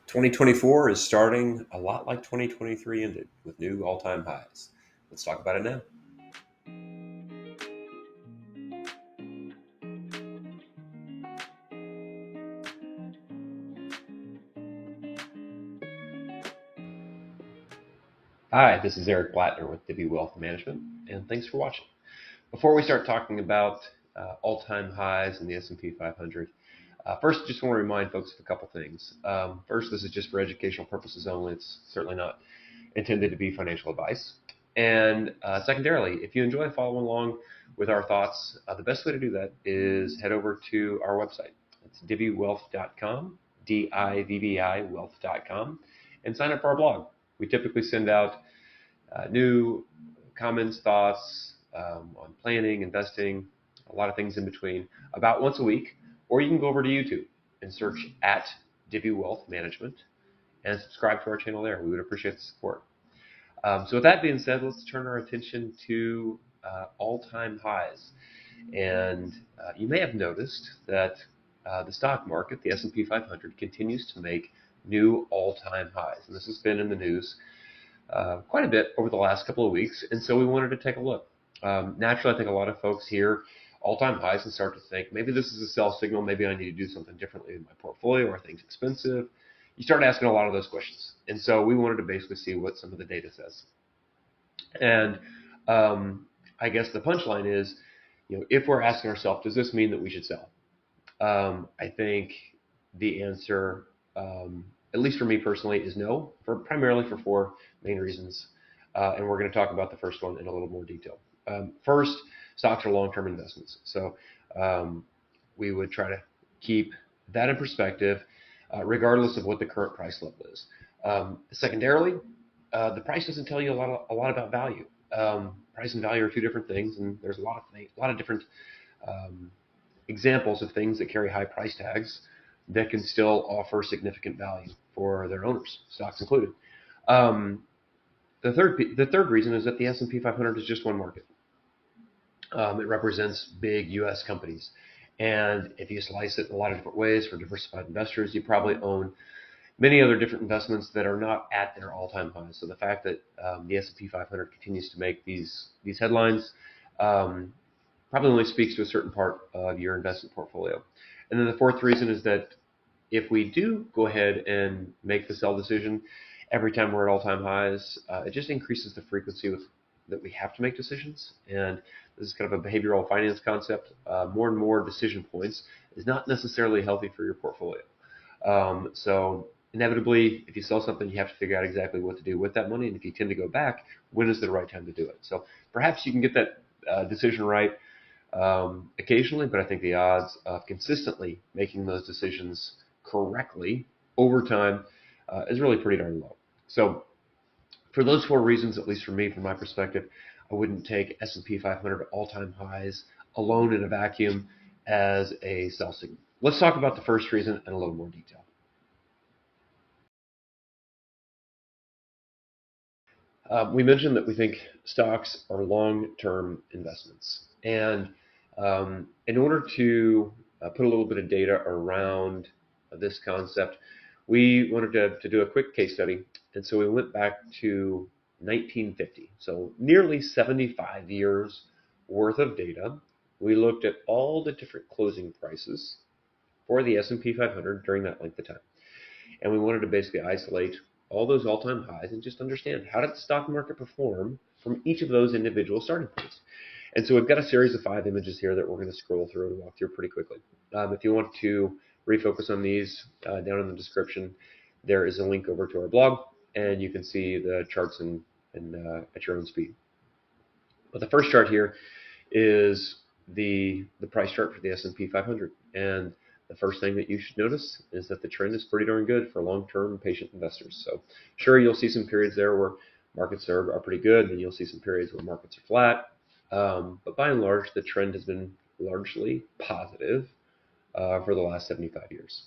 2024 is starting a lot like 2023 ended, with new all-time highs. Let's talk about it now. Hi, this is Eric Blattner with Divvy Wealth Management, and thanks for watching. Before we start talking about all-time highs in the S&P 500, first, just want to remind folks of a couple things. First, this is just for educational purposes only. It's certainly not intended to be financial advice. And secondarily, if you enjoy following along with our thoughts, the best way to do that is head over to our website. It's divvywealth.com, D-I-V-V-I wealth.com, and sign up for our blog. We typically send out new comments, thoughts on planning, investing, a lot of things in between, about once a week. Or you can go over to YouTube and search at Divvy Wealth Management and subscribe to our channel there. We would appreciate the support. So with that being said, let's turn our attention to all-time highs. And you may have noticed that the stock market, the S&P 500, continues to make new all-time highs. And this has been in the news quite a bit over the last couple of weeks. And so we wanted to take a look. Naturally, I think a lot of folks hear all-time highs and start to think, maybe this is a sell signal. Maybe I need to do something differently in my portfolio. Are things expensive? You start asking a lot of those questions. And so we wanted to basically see what some of the data says. And I guess the punchline is, if we're asking ourselves, does this mean that we should sell? I think the answer, at least for me personally, is no, primarily for four main reasons. And we're going to talk about the first one in a little more detail. First, stocks are long-term investments. So we would try to keep that in perspective, regardless of what the current price level is. Secondarily, the price doesn't tell you a lot about value. Price and value are two different things, and there's a lot of different examples of things that carry high price tags that can still offer significant value for their owners, stocks included. The third reason is that the S&P 500 is just one market. It represents big U.S. companies. And if you slice it in a lot of different ways for diversified investors, you probably own many other different investments that are not at their all-time highs. So the fact that the S&P 500 continues to make these headlines probably only speaks to a certain part of your investment portfolio. And then the fourth reason is that if we do go ahead and make the sell decision every time we're at all-time highs, it just increases the frequency that we have to make decisions. And this is kind of a behavioral finance concept. More and more decision points is not necessarily healthy for your portfolio. So inevitably, if you sell something, you have to figure out exactly what to do with that money. And if you tend to go back, when is the right time to do it? So perhaps you can get that decision right occasionally, but I think the odds of consistently making those decisions correctly over time is really pretty darn low. So for those four reasons, at least for me, from my perspective, I wouldn't take S&P 500 all-time highs alone in a vacuum as a sell signal. Let's talk about the first reason in a little more detail. We mentioned that we think stocks are long-term investments. And in order to put a little bit of data around this concept, we wanted to do a quick case study. And so we went back to 1950, so nearly 75 years worth of data. We looked at all the different closing prices for the S&P 500 during that length of time. And we wanted to basically isolate all those all-time highs and just understand, how did the stock market perform from each of those individual starting points. And so we've got a series of 5 images here that we're going to scroll through and walk through pretty quickly. If you want to refocus on these, down in the description, there is a link over to our blog, and you can see the charts at your own speed. But the first chart here is the price chart for the S&P 500. And the first thing that you should notice is that the trend is pretty darn good for long-term patient investors. So sure, you'll see some periods there where markets are pretty good, and then you'll see some periods where markets are flat. But by and large, the trend has been largely positive for the last 75 years.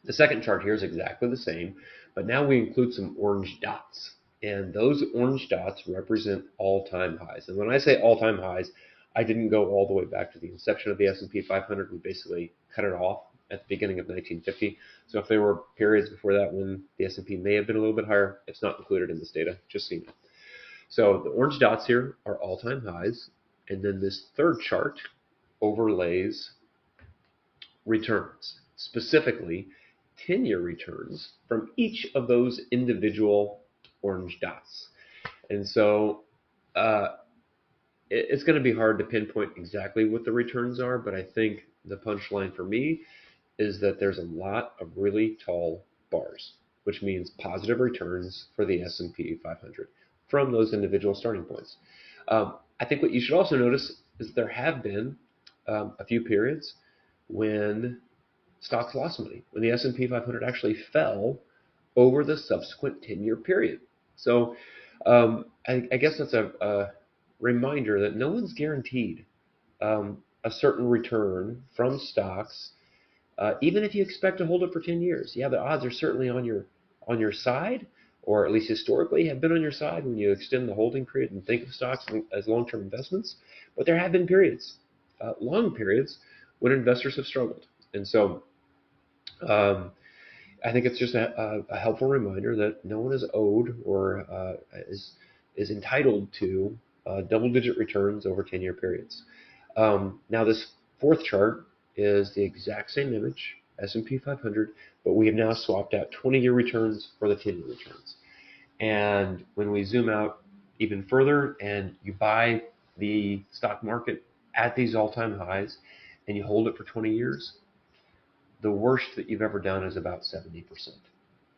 The second chart here is exactly the same, but now we include some orange dots. And those orange dots represent all-time highs. And when I say all-time highs, I didn't go all the way back to the inception of the S&P 500. We basically cut it off at the beginning of 1950. So if there were periods before that when the S&P may have been a little bit higher, it's not included in this data, just so you know. So the orange dots here are all-time highs, and then this third chart overlays returns, specifically 10-year returns from each of those individual orange dots. And so it's going to be hard to pinpoint exactly what the returns are, but I think the punchline for me is that there's a lot of really tall bars, which means positive returns for the S&P 500 from those individual starting points. I think what you should also notice is there have been a few periods when stocks lost money, when the S&P 500 actually fell over the subsequent 10-year period. So I guess that's a reminder that no one's guaranteed a certain return from stocks, even if you expect to hold it for 10 years. Yeah, the odds are certainly on your side, or at least historically have been on your side when you extend the holding period and think of stocks as long-term investments. But there have been periods, long periods, when investors have struggled. And so I think it's just a helpful reminder that no one is owed or is entitled to double-digit returns over 10-year periods. Now this fourth chart is the exact same image, S&P 500, but we have now swapped out 20-year returns for the 10-year returns. And when we zoom out even further and you buy the stock market at these all-time highs and you hold it for 20 years, the worst that you've ever done is about 70%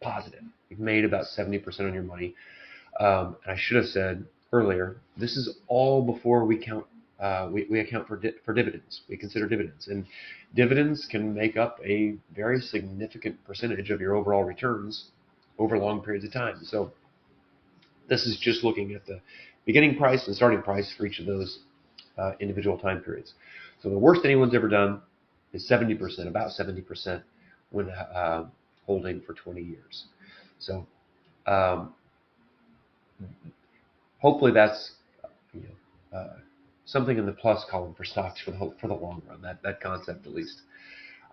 positive. You've made about 70% on your money. And I should have said earlier, this is all before we count. We account for dividends. We consider dividends, and dividends can make up a very significant percentage of your overall returns over long periods of time. So this is just looking at the beginning price and starting price for each of those individual time periods. So the worst anyone's ever done is 70%, about 70% when holding for 20 years. So hopefully that's something in the plus column for stocks for the long run, that concept at least.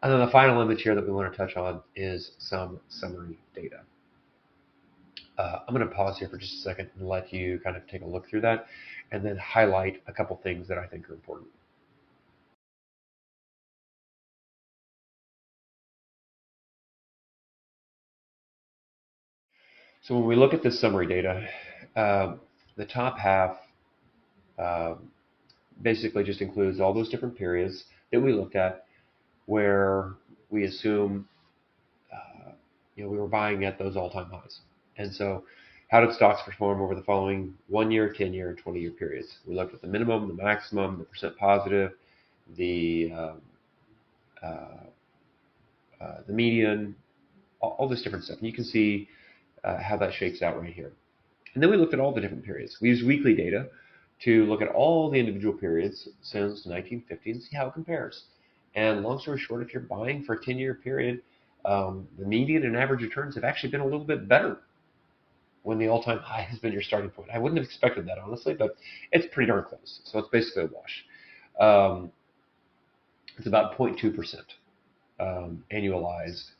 And then the final image here that we want to touch on is some summary data. I'm going to pause here for just a second and let you kind of take a look through that and then highlight a couple things that I think are important. So when we look at this summary data, the top half basically just includes all those different periods that we looked at where we assume we were buying at those all-time highs. And so how did stocks perform over the following 1 year, 10-year, and 20-year periods? We looked at the minimum, the maximum, the percent positive, the median, all this different stuff. And you can see how that shakes out right here. And then we looked at all the different periods. We used weekly data to look at all the individual periods since 1950 and see how it compares. And long story short, if you're buying for a 10-year period, the median and average returns have actually been a little bit better when the all-time high has been your starting point. I wouldn't have expected that, honestly, but it's pretty darn close. So it's basically a wash. It's about 0.2% annualized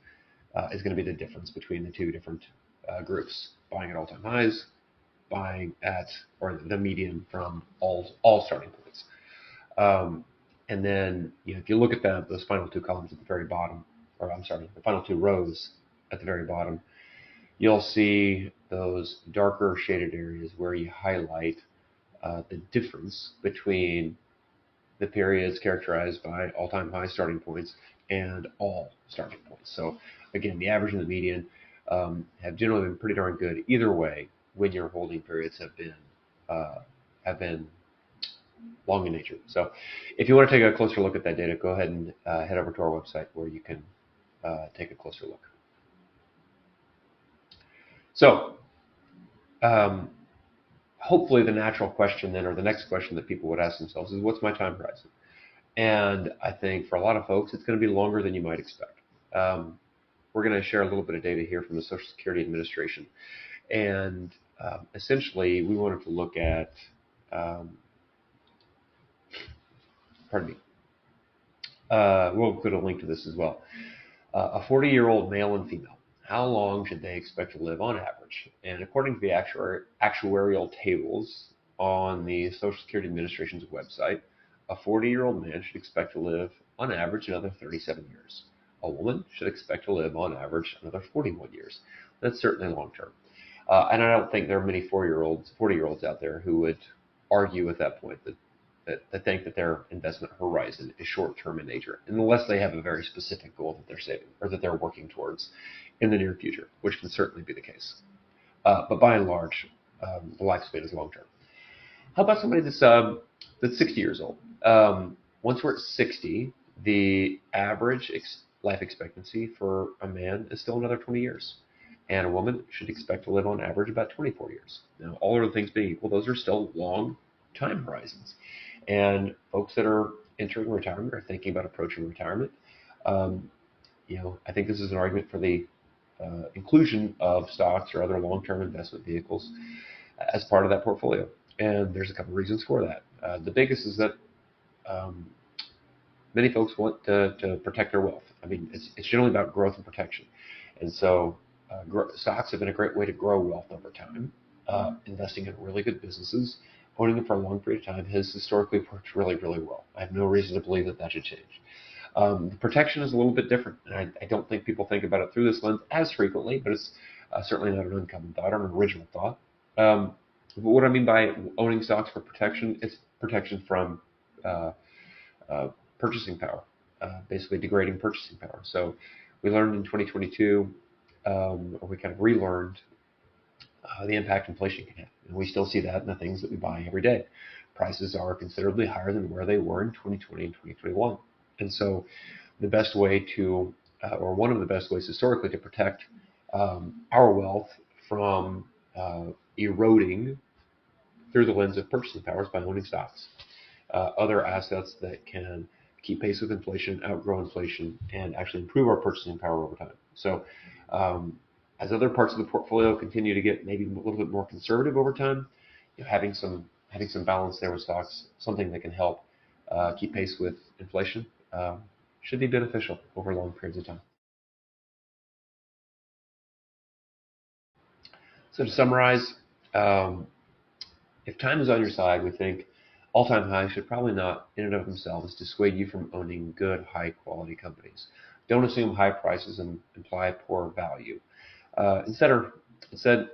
is going to be the difference between the two different groups, buying at all-time highs, buying at, or the median from all starting points. And then if you look at those final two columns at the very bottom, or I'm sorry, the final two rows at the very bottom, you'll see those darker shaded areas where you highlight the difference between the periods characterized by all-time high starting points and all starting points. So again, the average and the median have generally been pretty darn good either way when your holding periods have been long in nature. So if you want to take a closer look at that data, go ahead and head over to our website where you can take a closer look. So hopefully the natural question then, or the next question that people would ask themselves is, what's my time horizon? And I think for a lot of folks, it's going to be longer than you might expect. We're going to share a little bit of data here from the Social Security Administration. And essentially, we wanted to look at, We'll include a link to this as well. A 40-year-old male and female, how long should they expect to live on average? And according to the actuarial tables on the Social Security Administration's website, a 40-year-old man should expect to live on average another 37 years. A woman should expect to live on average another 41 years. That's certainly long term. And I don't think there are many 40-year-olds out there who would argue at that point that think that their investment horizon is short-term in nature, unless they have a very specific goal that they're saving or that they're working towards in the near future, which can certainly be the case. But by and large, the lifespan is long-term. How about somebody that's 60 years old? Once we're at 60, the average life expectancy for a man is still another 20 years. And a woman should expect to live on average about 24 years. Now, all other things being equal, those are still long time horizons. And folks that are entering retirement or thinking about approaching retirement, um, I think this is an argument for the inclusion of stocks or other long-term investment vehicles as part of that portfolio. And there's a couple of reasons for that. The biggest is that um, many folks want to protect their wealth. I mean, it's generally about growth and protection. And so stocks have been a great way to grow wealth over time. Investing in really good businesses, owning them for a long period of time has historically worked really, really well. I have no reason to believe that should change. Protection is a little bit different, and I don't think people think about it through this lens as frequently, but it's certainly not an uncommon thought or an original thought. But what I mean by owning stocks for protection, it's protection from uh, uh, purchasing power, basically degrading purchasing power. So we learned in 2022, or we kind of relearned the impact inflation can have. And we still see that in the things that we buy every day. Prices are considerably higher than where they were in 2020 and 2021. And so the best way to, or one of the best ways historically to protect our wealth from eroding through the lens of purchasing power is by owning stocks, other assets that can keep pace with inflation, outgrow inflation, and actually improve our purchasing power over time. So as other parts of the portfolio continue to get maybe a little bit more conservative over time, having some balance there with stocks, something that can help keep pace with inflation, should be beneficial over long periods of time. So to summarize, um, if time is on your side, we think all-time highs should probably not, in and of themselves, dissuade you from owning good, high-quality companies. Don't assume high prices imply poor value. Instead,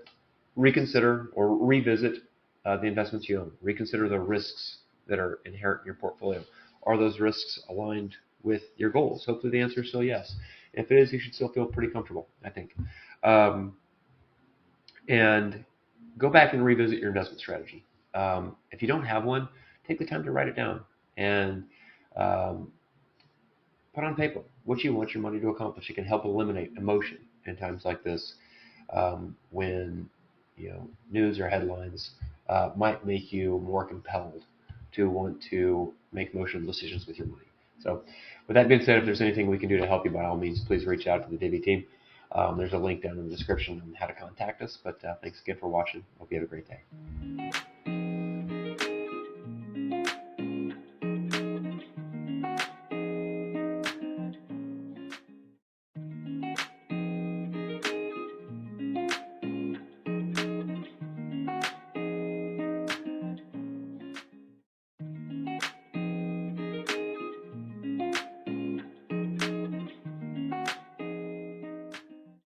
reconsider or revisit the investments you own. Reconsider the risks that are inherent in your portfolio. Are those risks aligned with your goals? Hopefully, the answer is still yes. If it is, you should still feel pretty comfortable, I think. Um, and go back and revisit your investment strategy. If you don't have one, take the time to write it down and um, put on paper what you want your money to accomplish. It can help eliminate emotion in times like this, when news or headlines might make you more compelled to want to make emotional decisions with your money. So, with that being said, if there's anything we can do to help you, by all means, please reach out to the Divvy team. There's a link down in the description on how to contact us. But thanks again for watching. Hope you have a great day.